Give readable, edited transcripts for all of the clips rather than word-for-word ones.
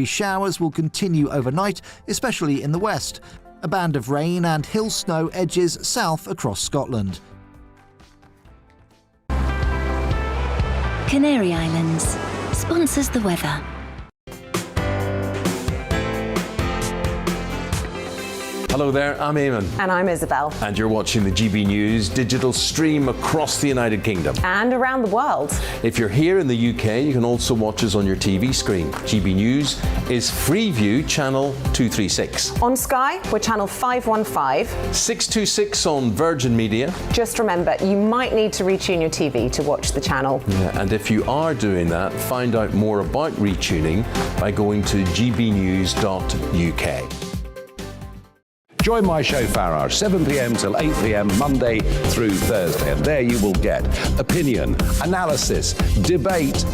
Showers will continue overnight, especially in the west. A band of rain and hill snow edges south across Scotland. Canary Islands sponsors the weather. Hello there, I'm Eamon. And I'm Isabel. And you're watching the GB News digital stream across the United Kingdom. And around the world. If you're here in the UK, you can also watch us on your TV screen. GB News is Freeview channel 236. On Sky, we're channel 515. 626 on Virgin Media. Just remember, you might need to retune your TV to watch the channel. Yeah, and if you are doing that, find out more about retuning by going to gbnews.uk. Join my show Farage, 7 p.m. till 8 p.m. Monday through Thursday. And there you will get opinion, analysis, debate,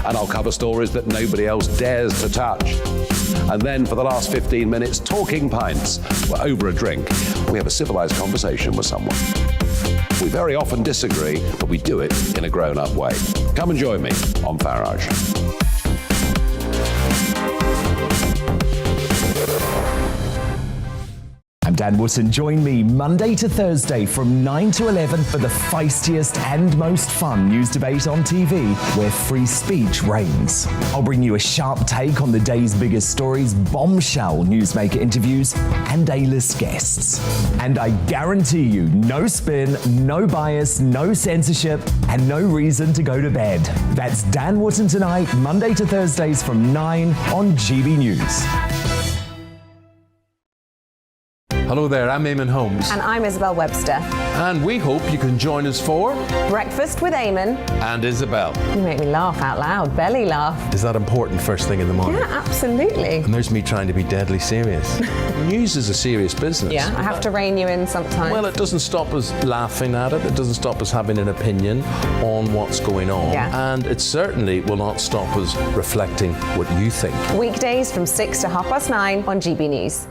and I'll cover stories that nobody else dares to touch. And then for the last 15 minutes, talking pints. We're over a drink. We have a civilized conversation with someone. We very often disagree, but we do it in a grown-up way. Come and join me on Farage. I'm Dan Wootton. Join me Monday to Thursday from 9 to 11 for the feistiest and most fun news debate on TV, where free speech reigns. I'll bring you a sharp take on the day's biggest stories, bombshell newsmaker interviews, and A-list guests. And I guarantee you, no spin, no bias, no censorship, and no reason to go to bed. That's Dan Wootton tonight, Monday to Thursdays from 9 on GB News. Hello there, I'm Eamon Holmes. And I'm Isabel Webster. And we hope you can join us for Breakfast with Eamon. And Isabel. You make me laugh out loud, belly laugh. Is that important first thing in the morning? Yeah, absolutely. And there's me trying to be deadly serious. News is a serious business. Yeah, I have to rein you in sometimes. Well, it doesn't stop us laughing at it. It doesn't stop us having an opinion on what's going on. Yeah. And it certainly will not stop us reflecting what you think. Weekdays from 6 to 9:30 on GB News.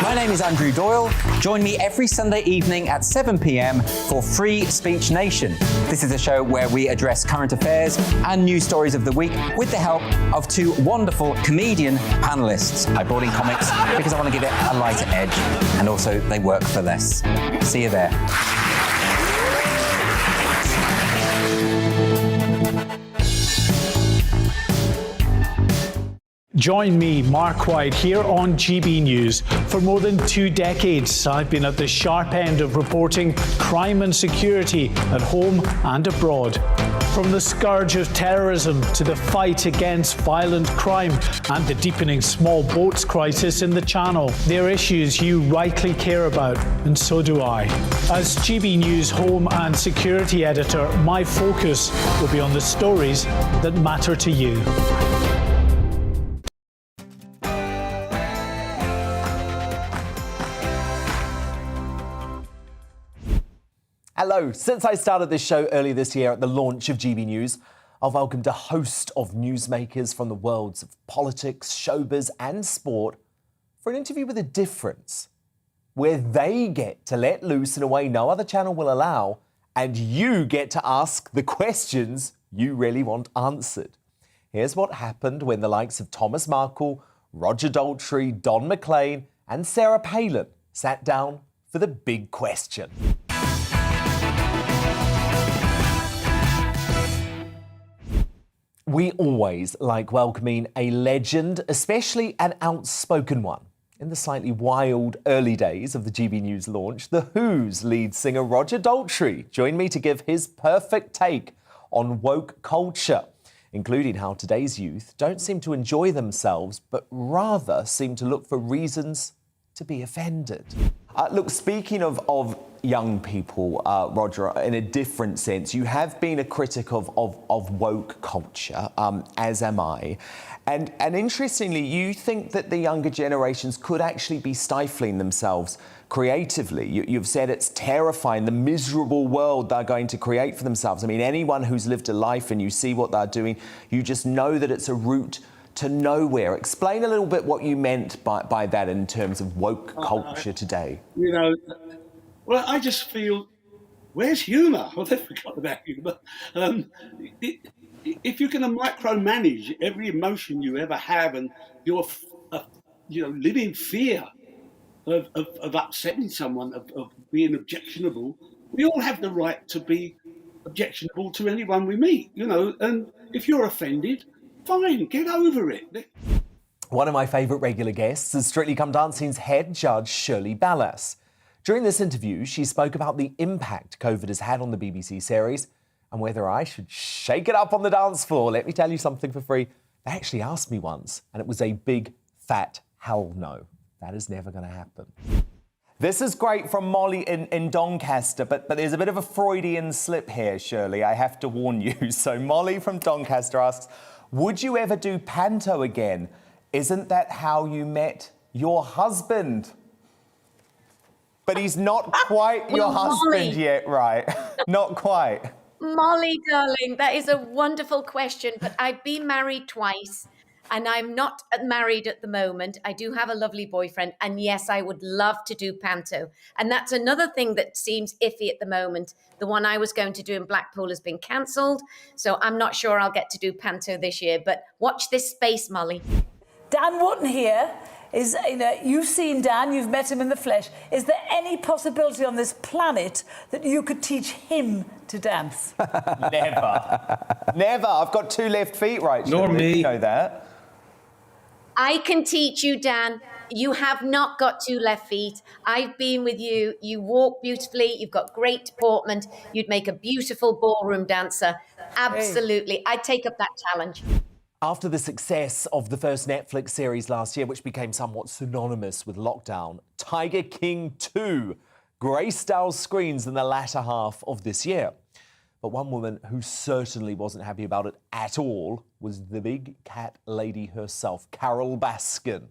My name is Andrew Doyle. Join me every Sunday evening at 7 p.m. for Free Speech Nation. This is a show where we address current affairs and news stories of the week with the help of two wonderful comedian panelists. I brought in comics because I want to give it a lighter edge, and also they work for less. See you there. Join me, Mark White, here on GB News. For more than 2 decades, I've been at the sharp end of reporting crime and security at home and abroad. From the scourge of terrorism to the fight against violent crime and the deepening small boats crisis in the Channel, they're issues you rightly care about, and so do I. As GB News Home and Security Editor, my focus will be on the stories that matter to you. Hello. Since I started this show earlier this year at the launch of GB News, I've welcomed a host of newsmakers from the worlds of politics, showbiz and sport for an interview with a difference, where they get to let loose in a way no other channel will allow, and you get to ask the questions you really want answered. Here's what happened when the likes of Thomas Markle, Roger Daltrey, Don McLean and Sarah Palin sat down for the big question. We always like welcoming a legend, especially an outspoken one. In the slightly wild early days of the GB News launch, The Who's lead singer Roger Daltrey joined me to give his perfect take on woke culture, including how today's youth don't seem to enjoy themselves, but rather seem to look for reasons to be offended. Look, speaking of young people, Roger, in a different sense, you have been a critic of woke culture, as am I. And interestingly, you think that the younger generations could actually be stifling themselves creatively. You've said it's terrifying, the miserable world they're going to create for themselves. I mean, anyone who's lived a life and you see what they're doing, you just know that it's a route to nowhere. Explain a little bit what you meant by that in terms of woke culture today. You know, well, I just feel where's humour? Well, they forgot about humour. If you're going to micromanage every emotion you ever have, and you're, live in fear of upsetting someone, of being objectionable, we all have the right to be objectionable to anyone we meet, and if you're offended, fine, get over it. One of my favourite regular guests is Strictly Come Dancing's head judge, Shirley Ballas. During this interview, she spoke about the impact COVID has had on the BBC series and whether I should shake it up on the dance floor. Let me tell you something for free. They actually asked me once, and it was a big, fat hell no. That is never going to happen. This is great from Molly in Doncaster, but there's a bit of a Freudian slip here, Shirley. I have to warn you. So Molly from Doncaster asks, would you ever do panto again? Isn't that how you met your husband? But he's not quite your husband yet, right? Not quite. Molly, darling, that is a wonderful question, but I've been married twice and I'm not married at the moment. I do have a lovely boyfriend, and yes, I would love to do panto. And that's another thing that seems iffy at the moment. The one I was going to do in Blackpool has been cancelled, so I'm not sure I'll get to do panto this year, but watch this space, Molly. Dan Wootton here is, you've seen Dan, you've met him in the flesh. Is there any possibility on this planet that you could teach him to dance? Never. Never. I've got 2 left feet, right? Nor me. You know that. I can teach you, Dan. You have not got 2 left feet. I've been with you. You walk beautifully. You've got great deportment. You'd make a beautiful ballroom dancer. Absolutely. I'd take up that challenge. After the success of the first Netflix series last year, which became somewhat synonymous with lockdown, Tiger King 2 graced our screens in the latter half of this year. But one woman who certainly wasn't happy about it at all was the big cat lady herself, Carole Baskin.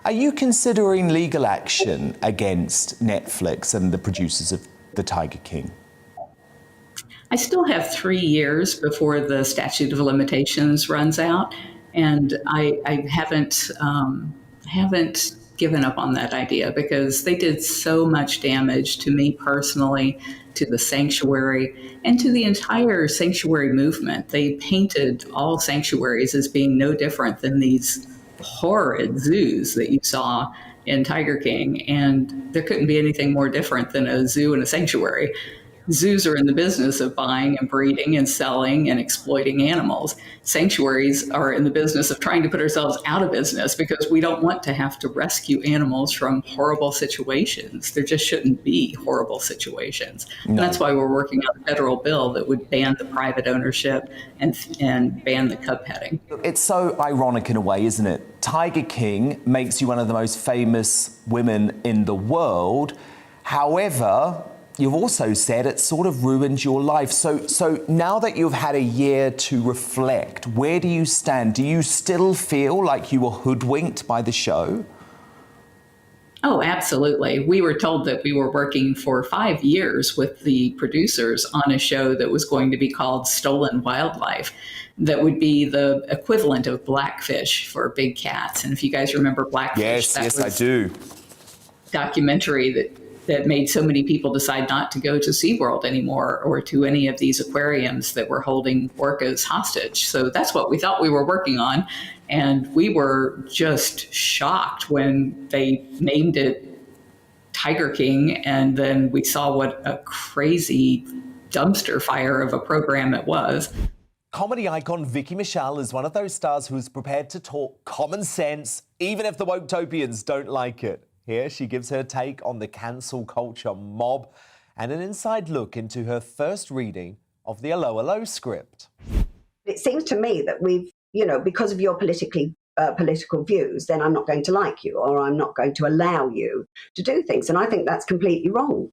Are you considering legal action against Netflix and the producers of The Tiger King? I still have 3 years before the statute of limitations runs out, and I haven't given up on that idea because they did so much damage to me personally, to the sanctuary, and to the entire sanctuary movement. They painted all sanctuaries as being no different than these horrid zoos that you saw in Tiger King, and there couldn't be anything more different than a zoo and a sanctuary. Zoos are in the business of buying and breeding and selling and exploiting animals. Sanctuaries are in the business of trying to put ourselves out of business because we don't want to have to rescue animals from horrible situations. There just shouldn't be horrible situations. No. And that's why we're working on a federal bill that would ban the private ownership and ban the cub petting. It's so ironic in a way, isn't it? Tiger King makes you one of the most famous women in the world. However, you've also said it sort of ruined your life. So now that you've had a year to reflect, where do you stand? Do you still feel like you were hoodwinked by the show? Oh, absolutely. We were told that we were working for 5 years with the producers on a show that was going to be called Stolen Wildlife, that would be the equivalent of Blackfish for big cats. And if you guys remember Blackfish, yes, I do. Documentary that made so many people decide not to go to SeaWorld anymore or to any of these aquariums that were holding orcas hostage. So that's what we thought we were working on. And we were just shocked when they named it Tiger King. And then we saw what a crazy dumpster fire of a program it was. Comedy icon Vicki Michelle is one of those stars who is prepared to talk common sense, even if the Woketopians don't like it. Here she gives her take on the cancel culture mob and an inside look into her first reading of the Hello Hello script. It seems to me that we've, because of your political views, then I'm not going to like you, or I'm not going to allow you to do things. And I think that's completely wrong.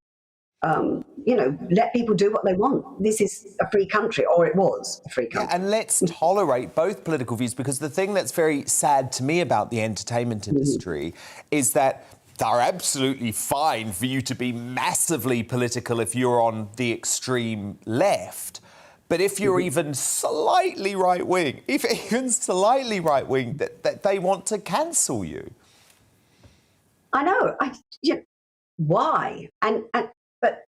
Let people do what they want. This is a free country, or it was a free country. Yeah, and let's tolerate both political views, because the thing that's very sad to me about the entertainment industry is that they're absolutely fine for you to be massively political if you're on the extreme left. But if you're even slightly right-wing, that they want to cancel you. I know. Why? But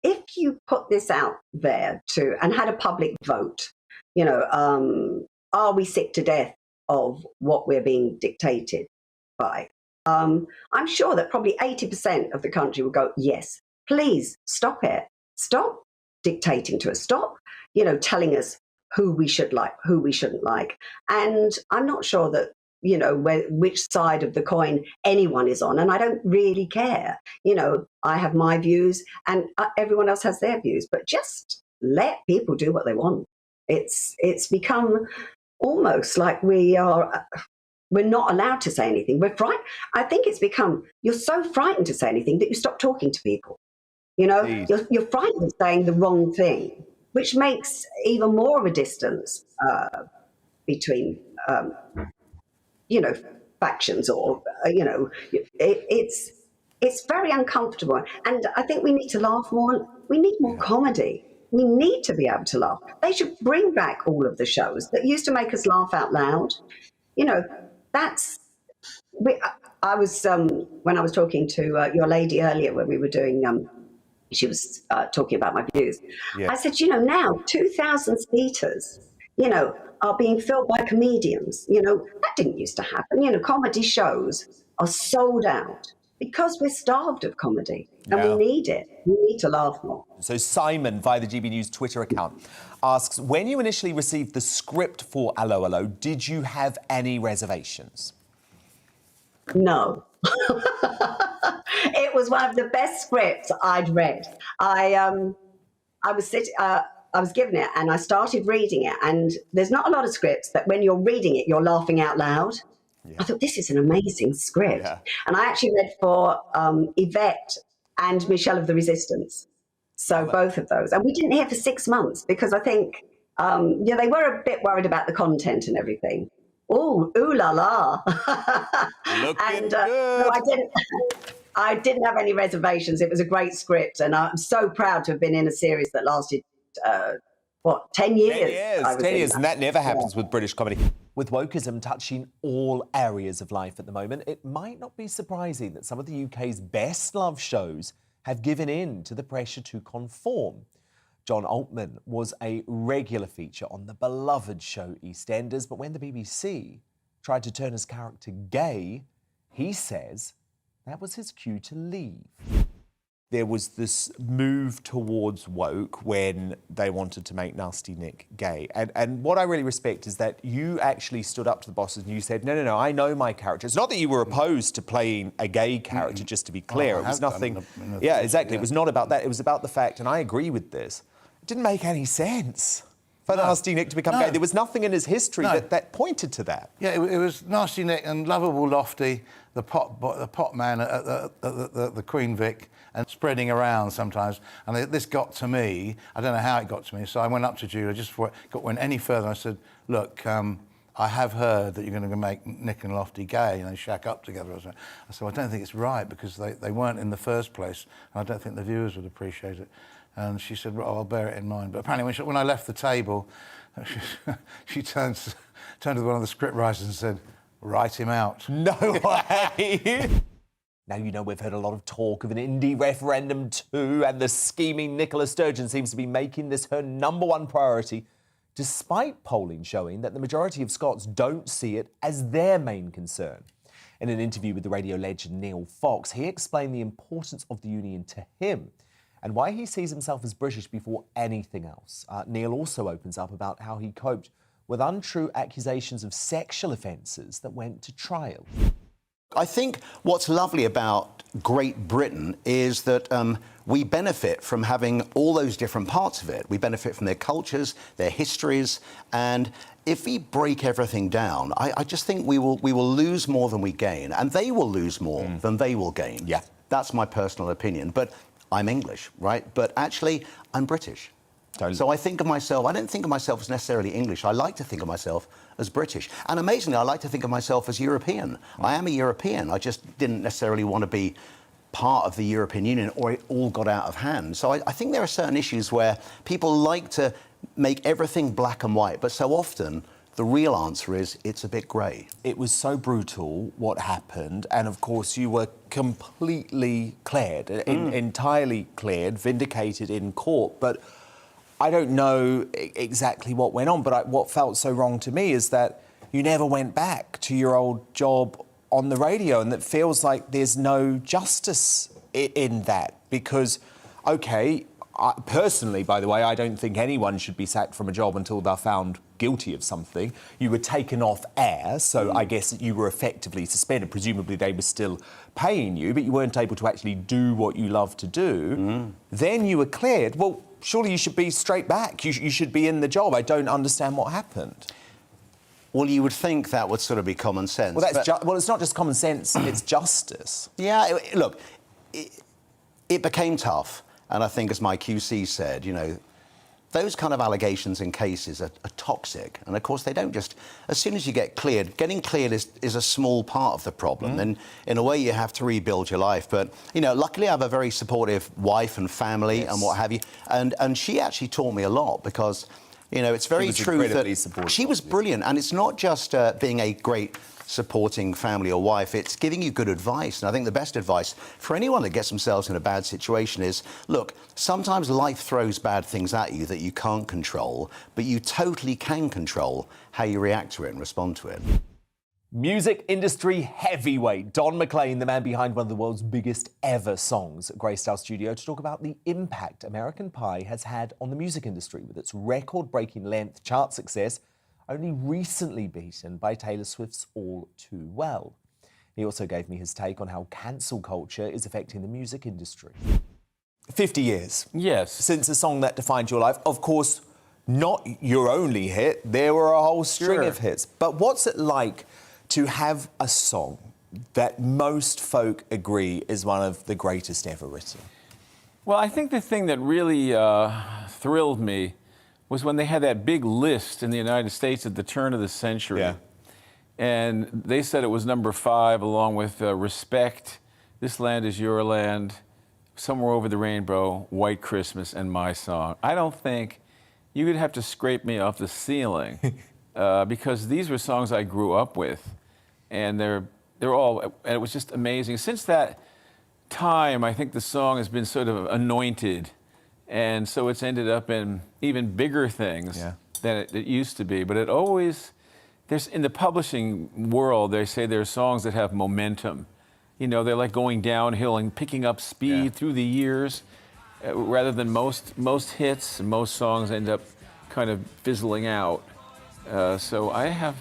if you put this out there and had a public vote, you know, are we sick to death of what we're being dictated by? I'm sure that probably 80% of the country will go, yes, please stop it. Stop dictating to us. Stop, you know, telling us who we should like, who we shouldn't like. And I'm not sure that, you know, which side of the coin anyone is on. And I don't really care. You know, I have my views and everyone else has their views, but just let people do what they want. It's become almost like we're not allowed to say anything. We're frightened. I think it's become, you're so frightened to say anything that you stop talking to people. You know, you're frightened of saying the wrong thing, which makes even more of a distance between, you know, factions or, you know, it's very uncomfortable. And I think we need to laugh more. We need more comedy. We need to be able to laugh. They should bring back all of the shows that used to make us laugh out loud. You know, I was, when I was talking to your lady earlier when we were doing, she was talking about my views. Yeah. I said, you know, now 2,000 theatres, you know, are being filled by comedians. You know, that didn't used to happen. You know, comedy shows are sold out because we're starved of comedy and we need it. We need to laugh more. So Simon, via the GB News Twitter account, asks, when you initially received the script for Allo Allo, did you have any reservations? No. It was one of the best scripts I'd read. I was given it and I started reading it, and there's not a lot of scripts that when you're reading it, you're laughing out loud. Yeah. I thought, this is an amazing script. Yeah. And I actually read for Yvette and Michelle of the Resistance. So both of those. And we didn't hear for 6 months because I think, yeah, they were a bit worried about the content and everything. Oh, ooh la la. Looking good. No, I didn't have any reservations. It was a great script. And I'm so proud to have been in a series that lasted 10 years? 10 years, and that never happens with British comedy. With wokeism touching all areas of life at the moment, it might not be surprising that some of the UK's best-loved shows have given in to the pressure to conform. John Altman was a regular feature on the beloved show EastEnders, but when the BBC tried to turn his character gay, he says that was his cue to leave. There was this move towards woke when they wanted to make Nasty Nick gay. And what I really respect is that you actually stood up to the bosses and you said, no, I know my character. It's not that you were opposed to playing a gay character, just to be clear. It was nothing... Yeah, exactly. It was not about that. It was about the fact, and I agree with this, it didn't make any sense for Nasty Nick to become gay. There was nothing in his history that pointed to that. Yeah, it was Nasty Nick and lovable Lofty, the pot man at the Queen Vic, and spreading around sometimes. And this got to me. I don't know how it got to me. So I went up to Julia just before it went any further. And I said, look, I have heard that you're going to make Nick and Lofty gay and they shack up together. I said, well, I don't think it's right because they weren't in the first place. And I don't think the viewers would appreciate it. And she said, well, I'll bear it in mind. But apparently when I left the table, she turned to one of the script writers and said, write him out. No way! Now, you know, we've heard a lot of talk of an indie referendum too, and the scheming Nicola Sturgeon seems to be making this her #1 priority, despite polling showing that the majority of Scots don't see it as their main concern. In an interview with the radio legend Neil Fox, he explained the importance of the union to him and why he sees himself as British before anything else. Neil also opens up about how he coped with untrue accusations of sexual offences that went to trial. I think what's lovely about Great Britain is that we benefit from having all those different parts of it. We benefit from their cultures, their histories, and if we break everything down, I just think we will lose more than we gain, and they will lose more than they will gain. Yeah. That's my personal opinion, but I'm English, right? But actually, I'm British. Totally. So I think of myself, I don't think of myself as necessarily English. I like to think of myself as British. And amazingly, I like to think of myself as European. I am a European. I just didn't necessarily want to be part of the European Union, or it all got out of hand. So I think there are certain issues where people like to make everything black and white, but so often The real answer is it's a bit grey. It was so brutal what happened, and of course you were completely cleared, entirely cleared, vindicated in court. But I don't know exactly what went on, but what felt so wrong to me is that you never went back to your old job on the radio, and that feels like there's no justice in that. Because, OK, personally, by the way, I don't think anyone should be sacked from a job until they're found guilty of something. You were taken off air, so I guess you were effectively suspended. Presumably they were still paying you, but you weren't able to actually do what you love to do. Then you were cleared. Well, surely you should be straight back. You should be in the job. I don't understand what happened. Well, you would think that would sort of be common sense. Well, well, it's not just common sense, it's justice. Yeah, look, it became tough. And I think, as my QC said, you know, those kind of allegations and cases are toxic. And, of course, they don't just... As soon as you get cleared, getting cleared is a small part of the problem. And, in a way, you have to rebuild your life. But, you know, luckily I have a very supportive wife and family and what have you. And she actually taught me a lot because, you know, it's very true that... She was brilliant. And it's not just being a great supporting family or wife, it's giving you good advice. And I think the best advice for anyone that gets themselves in a bad situation is, look, sometimes life throws bad things at you that you can't control, but you totally can control how you react to it and respond to it. Music industry heavyweight Don McLean, the man behind one of the world's biggest ever songs, graced our studio to talk about the impact American Pie has had on the music industry with its record-breaking length chart success, only recently beaten by Taylor Swift's All Too Well. He also gave me his take on how cancel culture is affecting the music industry. 50 years. Yes. Since the song that defined your life. Of course, not your only hit. There were a whole string of hits. But what's it like to have a song that most folk agree is one of the greatest ever written? Well, I think the thing that really thrilled me was when they had that big list in the United States at the turn of the century. Yeah. And they said it was number 5, along with Respect, This Land Is Your Land, Somewhere Over the Rainbow, White Christmas, and My Song. I don't think you would have to scrape me off the ceiling because these were songs I grew up with. And they're all, and it was just amazing. Since that time, I think the song has been sort of anointed. And so it's ended up in even bigger things than it used to be. But it always, in the publishing world, they say there are songs that have momentum. You know, they're like going downhill and picking up speed through the years, rather than most hits and most songs end up kind of fizzling out. So I have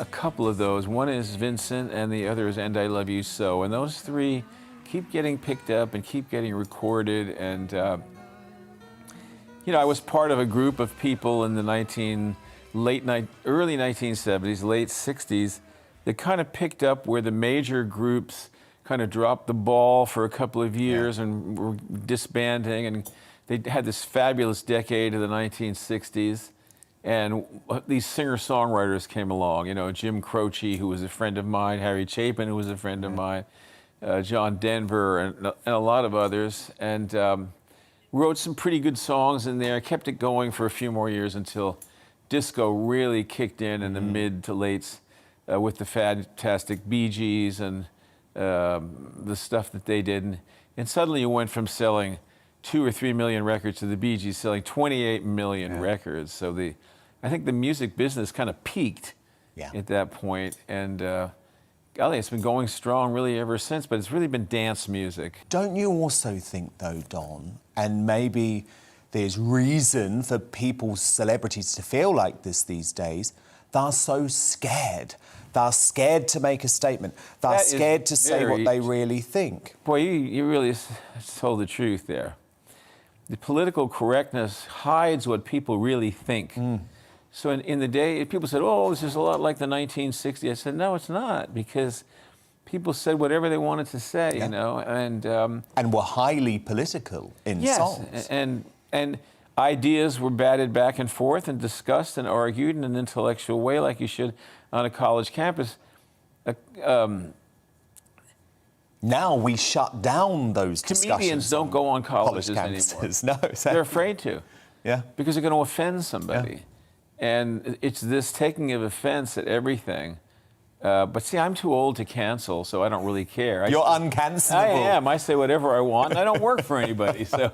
a couple of those. One is Vincent and the other is And I Love You So. And those three keep getting picked up and keep getting recorded. And you know, I was part of a group of people in the early 1970s, late 60s, that kind of picked up where the major groups kind of dropped the ball for a couple of years and were disbanding. And they had this fabulous decade of the 1960s. And these singer-songwriters came along, you know, Jim Croce, who was a friend of mine, Harry Chapin, who was a friend of mine, John Denver, and a lot of others. And wrote some pretty good songs in there, kept it going for a few more years until disco really kicked in the mid to lates with the fantastic Bee Gees and the stuff that they did. And suddenly you went from selling 2 or 3 million records to the Bee Gees selling 28 million records. So I think the music business kind of peaked at that point. And golly, it's been going strong really ever since, but it's really been dance music. Don't you also think, though, Don, and maybe there's reason for people, celebrities, to feel like this these days, they're so scared. They're scared to make a statement. They're scared to say what they really think. Boy, you really told the truth there. The political correctness hides what people really think. So in the day, people said, oh, this is a lot like the 1960s. I said, no, it's not, because people said whatever they wanted to say, you know, and were highly political in songs. And ideas were batted back and forth and discussed and argued in an intellectual way, like you should on a college campus. Now we shut down those discussions. Comedians don't go on colleges anymore. No, exactly. They're afraid to. Yeah. Because they're going to offend somebody. And it's this taking of offense at everything. But see, I'm too old to cancel, so I don't really care. You're uncancelable. I am. I say whatever I want. I don't work for anybody, so.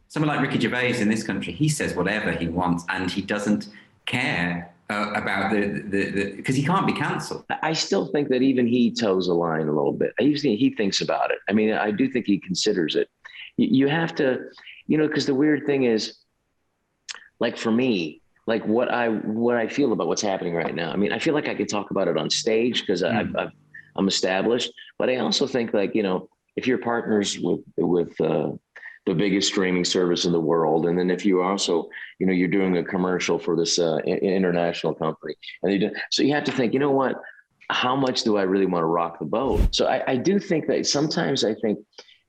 Someone like Ricky Gervais in this country, he says whatever he wants and he doesn't care about because he can't be cancelled. I still think that even he toes the line a little bit. He thinks about it. I mean, I do think he considers it. You have to, because the weird thing is, like for me, like what I feel about what's happening right now. I mean, I feel like I could talk about it on stage because I'm established, but I also think like, if you're partners with the biggest streaming service in the world. And then if you also, you're doing a commercial for this international company, and so you have to think, how much do I really want to rock the boat? So I do think that sometimes I think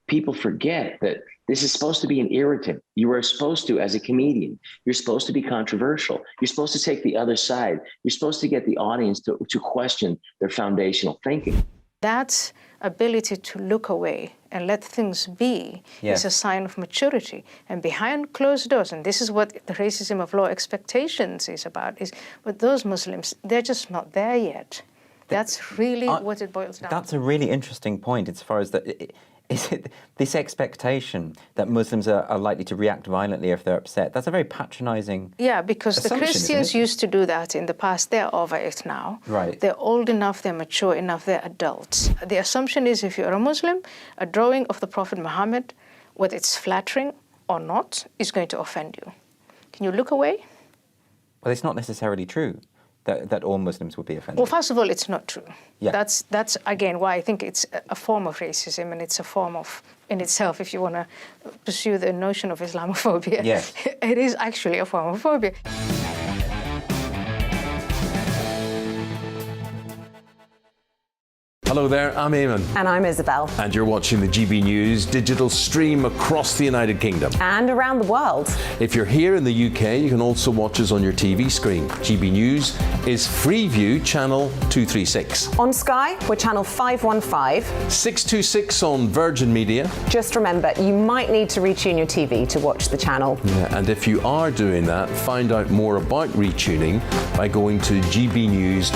people forget that this is supposed to be an irritant. You are supposed to, as a comedian, you're supposed to be controversial. You're supposed to take the other side. You're supposed to get the audience to question their foundational thinking. That ability to look away and let things be is a sign of maturity. And behind closed doors, and this is what the racism of law expectations is about, is with those Muslims, they're just not there yet. That's really what it boils down to. That's a really interesting point as far as is it this expectation that Muslims are likely to react violently if they're upset? That's a very patronising because the Christians used to do that in the past. They're over it now. Right. They're old enough, they're mature enough, they're adults. The assumption is if you're a Muslim, a drawing of the Prophet Muhammad, whether it's flattering or not, is going to offend you. Can you look away? Well, it's not necessarily true that all Muslims would be offended. Well, first of all, it's not true. Yeah. That's again why I think it's a form of racism, and it's a form of, in itself, if you want to pursue the notion of Islamophobia, yes. It is actually a form of phobia. Hello there, I'm Eamon. And I'm Isabel. And you're watching the GB News digital stream across the United Kingdom. And around the world. If you're here in the UK, you can also watch us on your TV screen. GB News is Freeview Channel 236. On Sky, we're Channel 515. 626 on Virgin Media. Just remember, you might need to retune your TV to watch the channel. Yeah, and if you are doing that, find out more about retuning by going to gbnews.uk.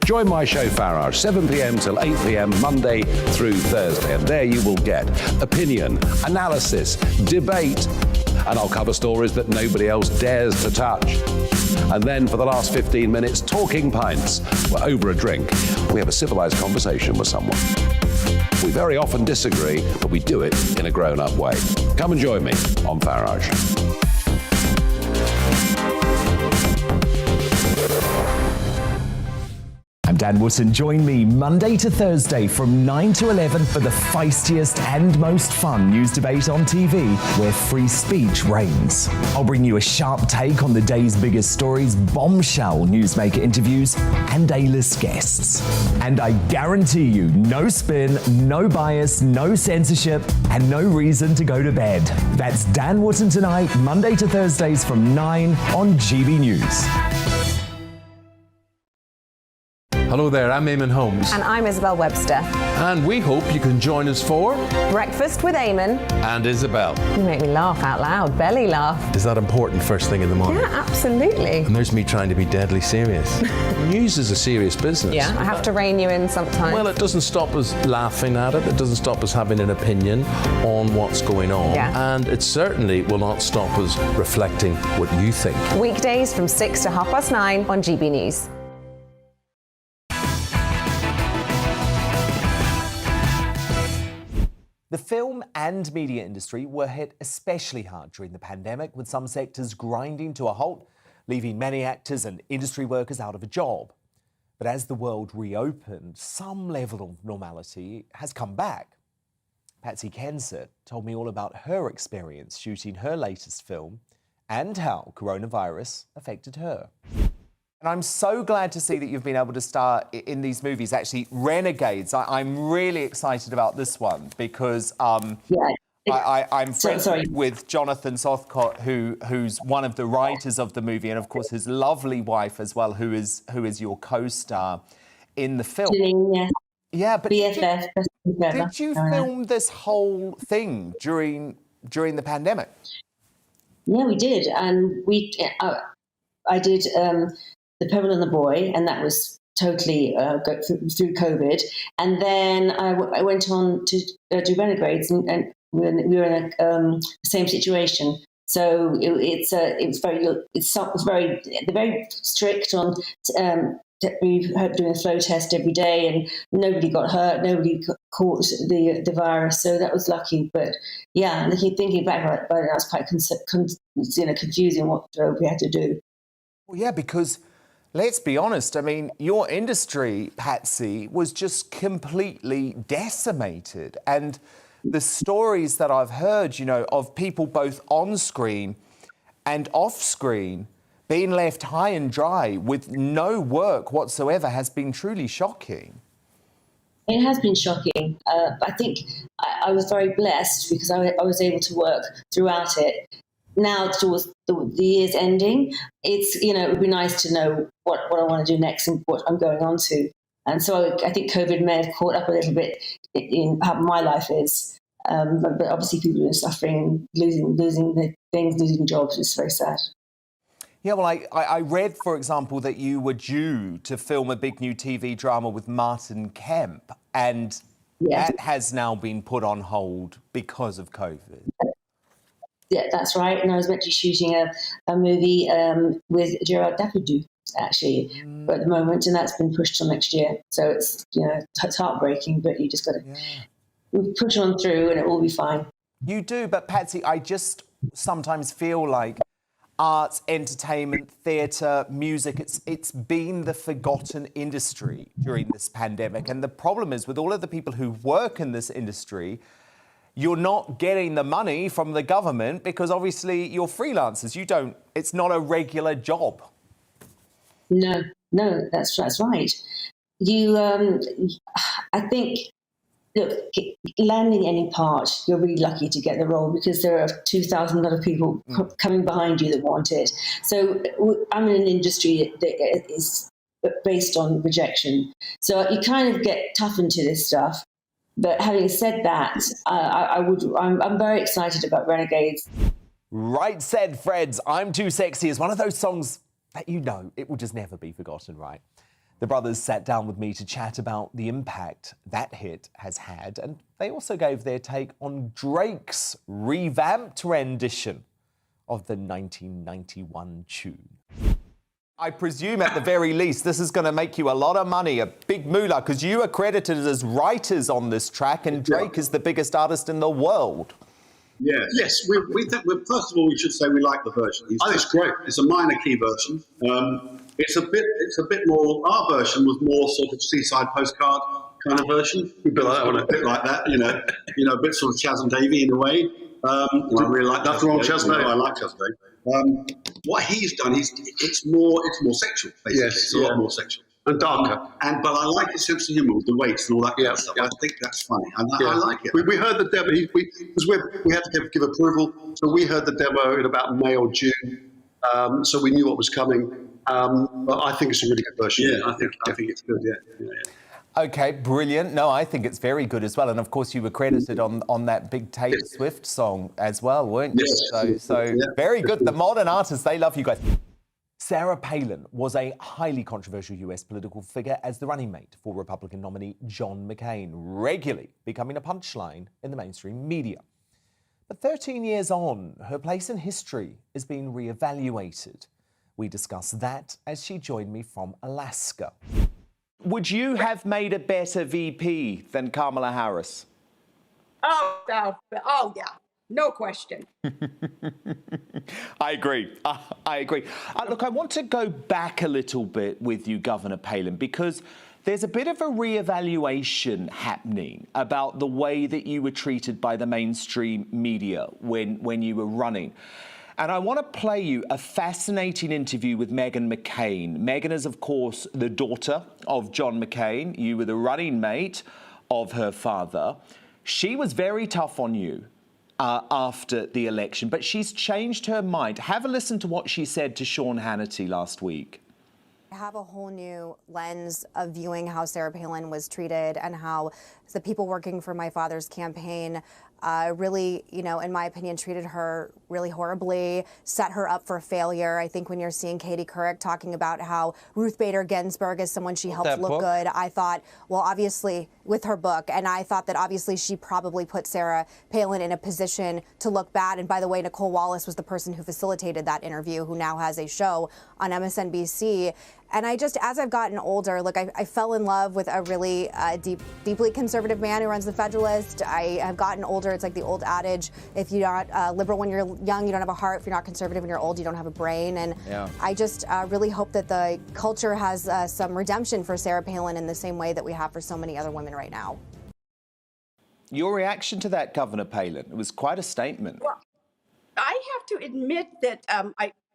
Join my show Farage, 7 p.m. till 8 p.m. Monday through Thursday. And there you will get opinion, analysis, debate, and I'll cover stories that nobody else dares to touch. And then for the last 15 minutes, talking pints. We're over a drink. We have a civilized conversation with someone. We very often disagree, but we do it in a grown-up way. Come and join me on Farage. I'm Dan Wootton. Join me Monday to Thursday from 9 to 11 for the feistiest and most fun news debate on TV, where free speech reigns. I'll bring you a sharp take on the day's biggest stories, bombshell newsmaker interviews, and A-list guests. And I guarantee you, no spin, no bias, no censorship, and no reason to go to bed. That's Dan Wootton tonight, Monday to Thursdays from 9 on GB News. Hello there, I'm Eamon Holmes. And I'm Isabel Webster. And we hope you can join us for Breakfast with Eamon and Isabel. You make me laugh out loud, belly laugh. Is that important first thing in the morning? Yeah, absolutely. And there's me trying to be deadly serious. News is a serious business. Yeah, I have to rein you in sometimes. Well, it doesn't stop us laughing at it. It doesn't stop us having an opinion on what's going on. Yeah. And it certainly will not stop us reflecting what you think. Weekdays from 6 to 9:30 on GB News. The film and media industry were hit especially hard during the pandemic, with some sectors grinding to a halt, leaving many actors and industry workers out of a job. But as the world reopened, some level of normality has come back. Patsy Kensett told me all about her experience shooting her latest film and how coronavirus affected her. And I'm so glad to see that you've been able to star in these movies, actually, Renegades. I'm really excited about this one because I'm friends with Jonathan Southcott, who's one of the writers of the movie, and of course his lovely wife as well, who is your co-star in the film. Janine, Yeah, but BFF. did you film this whole thing during the pandemic? Yeah, we did, and I did The Pebble and the Boy, and that was totally through COVID. And then I went on to do Renegades, and we were in the same situation. So it's very strict on. We had doing a flow test every day, and nobody got hurt, nobody caught the virus, so that was lucky. But yeah, thinking back about it, that was quite confusing what we had to do. Well, yeah, because let's be honest, I mean, your industry, Patsy, was just completely decimated, and the stories that I've heard, of people both on screen and off screen being left high and dry with no work whatsoever has been truly shocking. It has been shocking. I think I was very blessed because I was able to work throughout it. Now, towards the year's ending, it would be nice to know what I want to do next and what I'm going on to. And so I think COVID may have caught up a little bit in how my life is. But obviously people are suffering, losing the things, losing jobs. It's very sad. Yeah, well, I read, for example, that you were due to film a big new TV drama with Martin Kemp, and that has now been put on hold because of COVID. Yeah, that's right. And I was meant to be shooting a movie with Gerard Depardieu, actually, at the moment, and that's been pushed till next year. So it's heartbreaking, but you just got to push on through, and it will be fine. You do, but Patsy, I just sometimes feel like arts, entertainment, theatre, music, it's been the forgotten industry during this pandemic. And the problem is, with all of the people who work in this industry, you're not getting the money from the government because obviously you're freelancers. It's not a regular job. No, that's right. I think, look, landing any part, you're really lucky to get the role because there are 2,000 other people coming behind you that want it. So I'm in an industry that is based on rejection. So you kind of get toughened to this stuff. But having said that, I'm very excited about Renegades. Right said, Freds. I'm Too Sexy is one of those songs that it will just never be forgotten, right? The brothers sat down with me to chat about the impact that hit has had, and they also gave their take on Drake's revamped rendition of the 1991 tune. I presume at the very least this is going to make you a lot of money, a big moolah, because you are credited as writers on this track, and Drake is the biggest artist in the world. Yeah. Yes, we think, first of all, we should say we like the version. I think it's great. It's a minor key version. It's a bit more. Our version was more sort of seaside postcard kind of version. A bit like that, wasn't it? A bit like that, a bit sort of Chas and Davey in a way. I really like that. Nothing wrong with Chas and Davey. I like Chas and Davey. What he's done is it's more sexual. Basically. Yes, it's a lot more sexual and darker. But I like his sense of humour with the weights and all that kind of stuff. I think that's funny. I like it. We heard the demo. We had to give approval, so we heard the demo in about May or June. So we knew what was coming. But I think it's a really good version. Yeah, I think it's good. Yeah. Okay, brilliant. No, I think it's very good as well. And of course, you were credited on that big Taylor Swift song as well, weren't you? Yes. So very good. The modern artists, they love you guys. Sarah Palin was a highly controversial US political figure as the running mate for Republican nominee John McCain, regularly becoming a punchline in the mainstream media. But 13 years on, her place in history is being re-evaluated. We discuss that as she joined me from Alaska. Would you have made a better VP than Kamala Harris? Oh, yeah. No question. I agree. I agree. Look, I want to go back a little bit with you, Governor Palin, because there's a bit of a re-evaluation happening about the way that you were treated by the mainstream media when you were running. And I want to play you a fascinating interview with Meghan McCain. Meghan is, of course, the daughter of John McCain. You were the running mate of her father. She was very tough on you after the election, but she's changed her mind. Have a listen to what she said to Sean Hannity last week. I have a whole new lens of viewing how Sarah Palin was treated and how the people working for my father's campaign really, you know, in my opinion, treated her really horribly, set her up for failure. I think when you're seeing Katie Couric talking about how Ruth Bader Ginsburg is someone she helped look good, I thought, well, obviously, with her book, and I thought that obviously she probably put Sarah Palin in a position to look bad. And by the way, Nicole Wallace was the person who facilitated that interview, who now has a show on MSNBC. And I just, as I've gotten older, look, I fell in love with a really deeply conservative man who runs the Federalist. I have gotten older. It's like the old adage, if you're not liberal when you're young, you don't have a heart. If you're not conservative when you're old, you don't have a brain. And I just really hope that the culture has some redemption for Sarah Palin in the same way that we have for so many other women right now. Your reaction to that, Governor Palin? It was quite a statement. Well, I have to admit that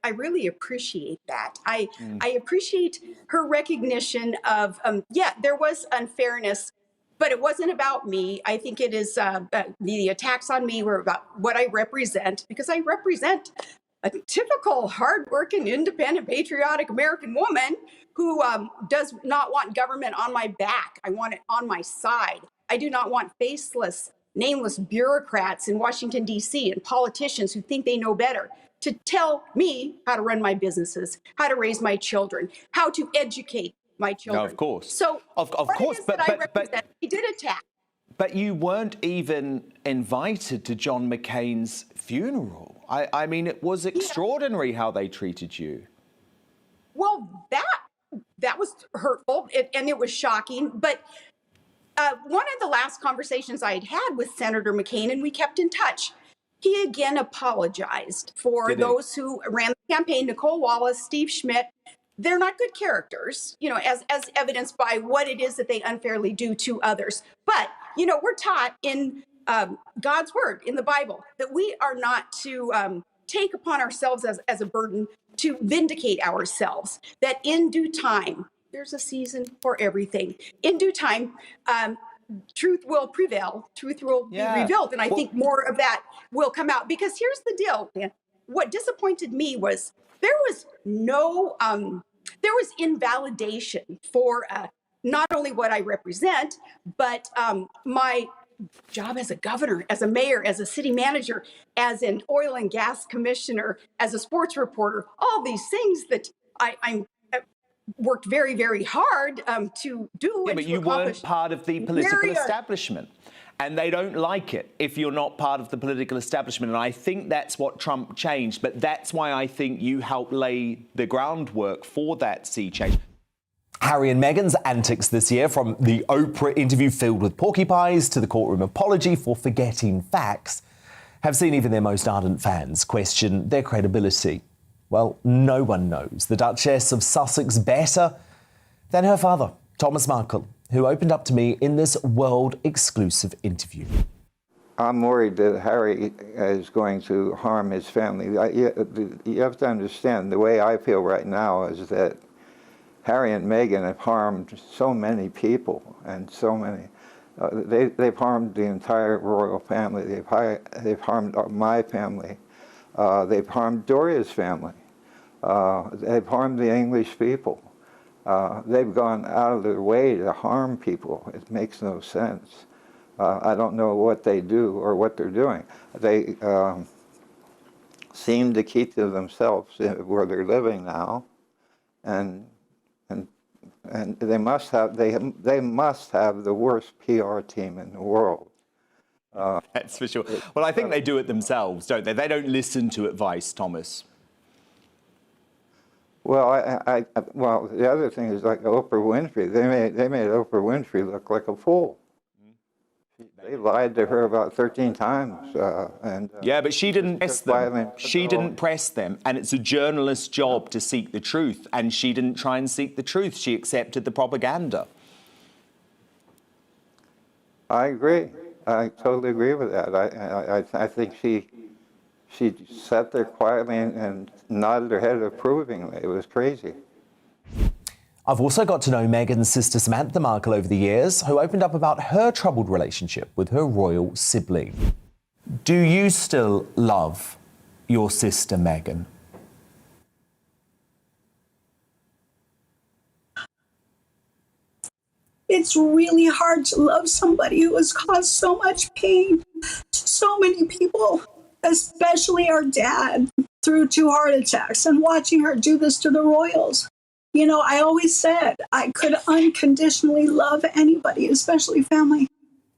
I really appreciate that. I appreciate her recognition of, yeah, there was unfairness, but it wasn't about me. I think it is the attacks on me were about what I represent, because I represent a typical hardworking, independent, patriotic American woman who does not want government on my back. I want it on my side. I do not want faceless, nameless bureaucrats in Washington, D.C. and politicians who think they know better to tell me how to run my businesses, how to raise my children, how to educate my children. No, of course. So, of course, but he did attack. But you weren't even invited to John McCain's funeral. I mean, it was extraordinary how they treated you. Well, that was hurtful, and it was shocking. But one of the last conversations I had had with Senator McCain, and we kept in touch, he again apologized for those who ran the campaign, Nicole Wallace, Steve Schmidt. They're not good characters, you know, as evidenced by what it is that they unfairly do to others. But, you know, we're taught in God's word, in the Bible, that we are not to take upon ourselves as a burden to vindicate ourselves, that in due time, there's a season for everything. In due time, truth will prevail, truth will be revealed. And I think more of that will come out, because here's the deal, Dan. What disappointed me was there was no, there was invalidation for not only what I represent, but my job as a governor, as a mayor, as a city manager, as an oil and gas commissioner, as a sports reporter, all these things that I'm worked very, very hard to do. Yeah, but you weren't part of the political establishment. And they don't like it if you're not part of the political establishment. And I think that's what Trump changed. But that's why I think you helped lay the groundwork for that sea change. Harry and Meghan's antics this year, from the Oprah interview filled with porcupines to the courtroom apology for forgetting facts, have seen even their most ardent fans question their credibility. Well, no one knows the Duchess of Sussex better than her father, Thomas Markle, who opened up to me in this world-exclusive interview. I'm worried that Harry is going to harm his family. You have to understand, the way I feel right now is that Harry and Meghan have harmed so many people, and so many. They've harmed the entire royal family. They've harmed my family. They've harmed Doria's family. They've harmed the English people. They've gone out of their way to harm people. It makes no sense. I don't know what they do or what they're doing. They seem to keep to themselves where they're living now, and they must have the worst PR team in the world. That's for sure. Well, I think they do it themselves, don't they? They don't listen to advice, Thomas. Well, well, the other thing is, like Oprah Winfrey. They made Oprah Winfrey look like a fool. They lied to her about 13 times. Yeah, but she didn't press them. She didn't press them, and it's a journalist's job to seek the truth. And she didn't try and seek the truth. She accepted the propaganda. I agree. I totally agree with that. I think she sat there quietly and nodded her head approvingly. It was crazy. I've also got to know Meghan's sister Samantha Markle over the years, who opened up about her troubled relationship with her royal sibling. Do you still love your sister Meghan? It's really hard to love somebody who has caused so much pain to so many people, especially our dad, through 2 heart attacks, and watching her do this to the royals. You know, I always said I could unconditionally love anybody, especially family.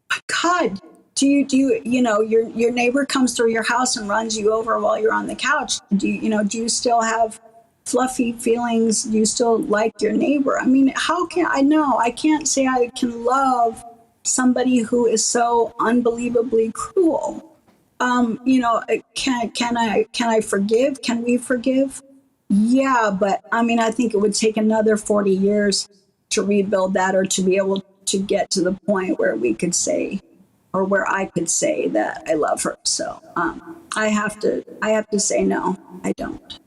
But God, do you know, your neighbor comes through your house and runs you over while you're on the couch. Do you still have fluffy feelings? Do you still like your neighbor? I mean, how can I know? I can't say I can love somebody who is so unbelievably cruel. You know, can I forgive? Can we forgive? Yeah, but I mean, I think it would take another 40 years to rebuild that, or to be able to get to the point where we could say, or where I could say that I love her. So I have to say no, I don't.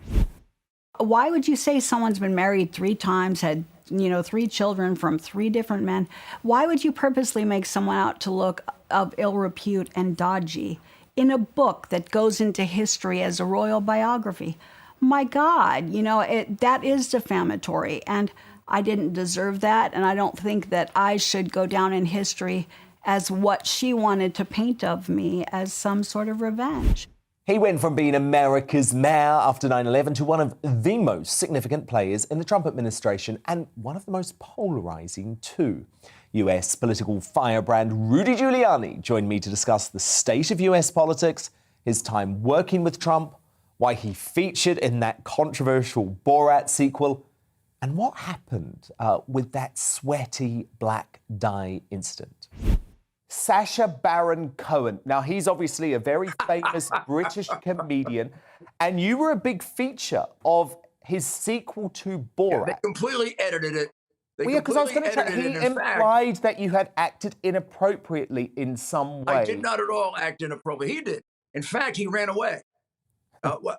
Why would you say someone's been married 3 times, had 3 children from 3 different men? Why would you purposely make someone out to look of ill repute and dodgy in a book that goes into history as a royal biography? My God, that is defamatory, and I didn't deserve that, and I don't think that I should go down in history as what she wanted to paint of me as some sort of revenge. He went from being America's mayor after 9/11 to one of the most significant players in the Trump administration, and one of the most polarising too. US political firebrand Rudy Giuliani joined me to discuss the state of US politics, his time working with Trump, why he featured in that controversial Borat sequel, and what happened with that sweaty black dye incident. Sacha Baron Cohen. Now, he's obviously a very famous British comedian, and you were a big feature of his sequel to Borat. Yeah, they completely edited it. Yeah, because I was going to say, he implied that you had acted inappropriately in some way. I did not at all act inappropriately. He did. In fact, he ran away.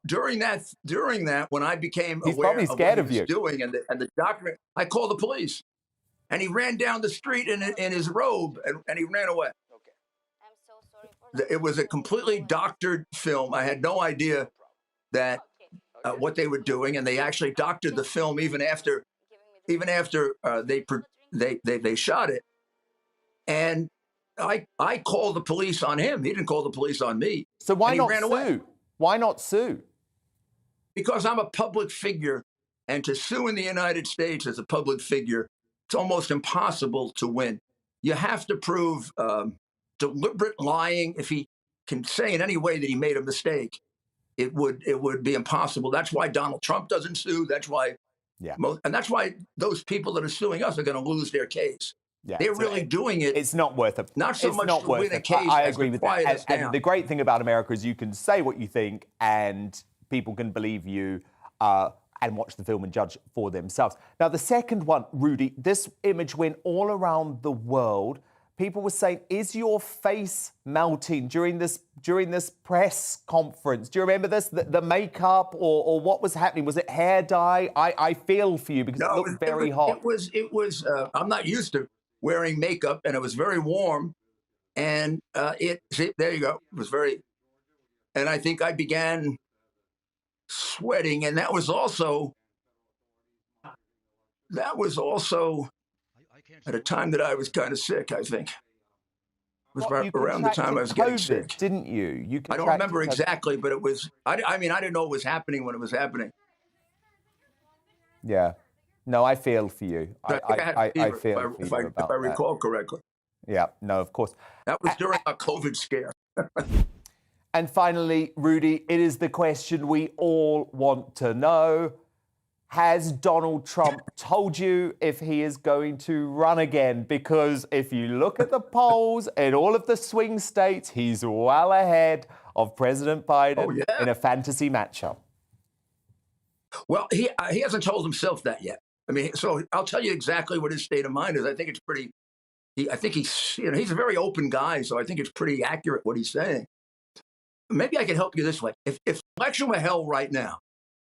During that, when I became He's aware probably scared of what he of was doing and the document, I called the police. And he ran down the street in his robe, and he ran away. Okay. I'm so sorry for that. It was a completely doctored film. I had no idea that what they were doing, and they actually doctored the film even after they shot it. And I called the police on him. He didn't call the police on me. So why not ran sue? Away. Why not sue? Because I'm a public figure, and to sue in the United States as a public figure, it's almost impossible to win. You have to prove deliberate lying. If he can say in any way that he made a mistake, it would be impossible. That's why Donald Trump doesn't sue. That's why, and that's why those people that are suing us are going to lose their case. Yeah, they're really doing it. It's not worth it. Not so it's much not to worth win a it. case. I as agree to with quiet that. us And down. the great thing about America is you can say what you think, and people can believe you. And watch the film and judge for themselves. Now, the second one, Rudy, this image went all around the world. People were saying, is your face melting during this press conference? Do you remember this? The makeup or what was happening? Was it hair dye? I feel for you because it looked very hot. It was I'm not used to wearing makeup, and it was very warm. And there you go. It was very, and I think I began sweating, and that was also at a time that I was kind of sick. I think it was around the time I was getting sick, didn't you? I don't remember exactly, but it was. I mean, I didn't know it was happening when it was happening. Yeah, no, I feel for you. I feel for you if I recall correctly. Yeah, no, of course. That was during a COVID scare. And finally, Rudy, it is the question we all want to know. Has Donald Trump told you if he is going to run again? Because if you look at the polls in all of the swing states, he's well ahead of President Biden in a fantasy matchup. Well, he hasn't told himself that yet. I mean, so I'll tell you exactly what his state of mind is. I think it's pretty. I think he's a very open guy, so I think it's pretty accurate what he's saying. Maybe I can help you this way. If election were held right now,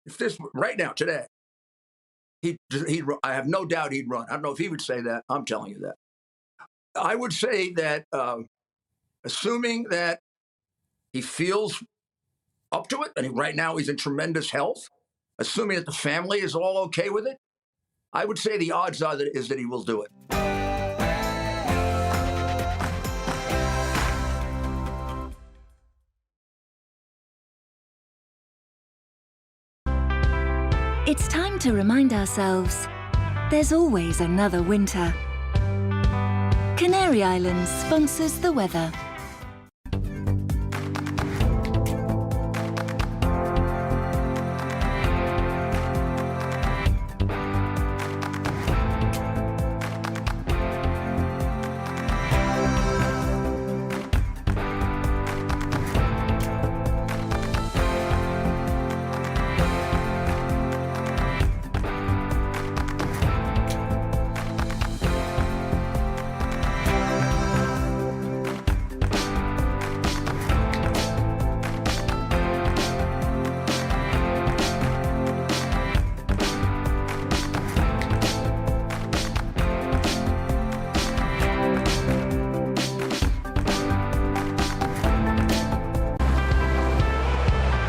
today, I have no doubt he'd run. I don't know if he would say that. I'm telling you that. I would say that, assuming that he feels up to it, and right now he's in tremendous health, assuming that the family is all okay with it, I would say the odds are that he will do it. It's time to remind ourselves there's always another winter. Canary Islands sponsors the weather.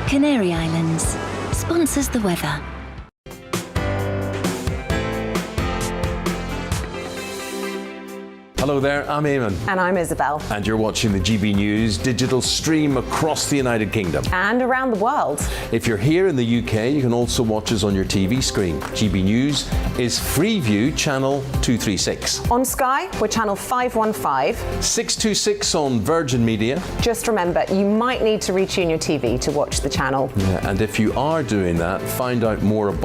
Canary Islands sponsors the weather. Hello there, I'm Eamon. And I'm Isabel. And you're watching the GB News digital stream across the United Kingdom. And around the world. If you're here in the UK, you can also watch us on your TV screen. GB News is Freeview channel 236. On Sky, we're channel 515. 626 on Virgin Media. Just remember, you might need to retune your TV to watch the channel. Yeah, and if you are doing that, find out more about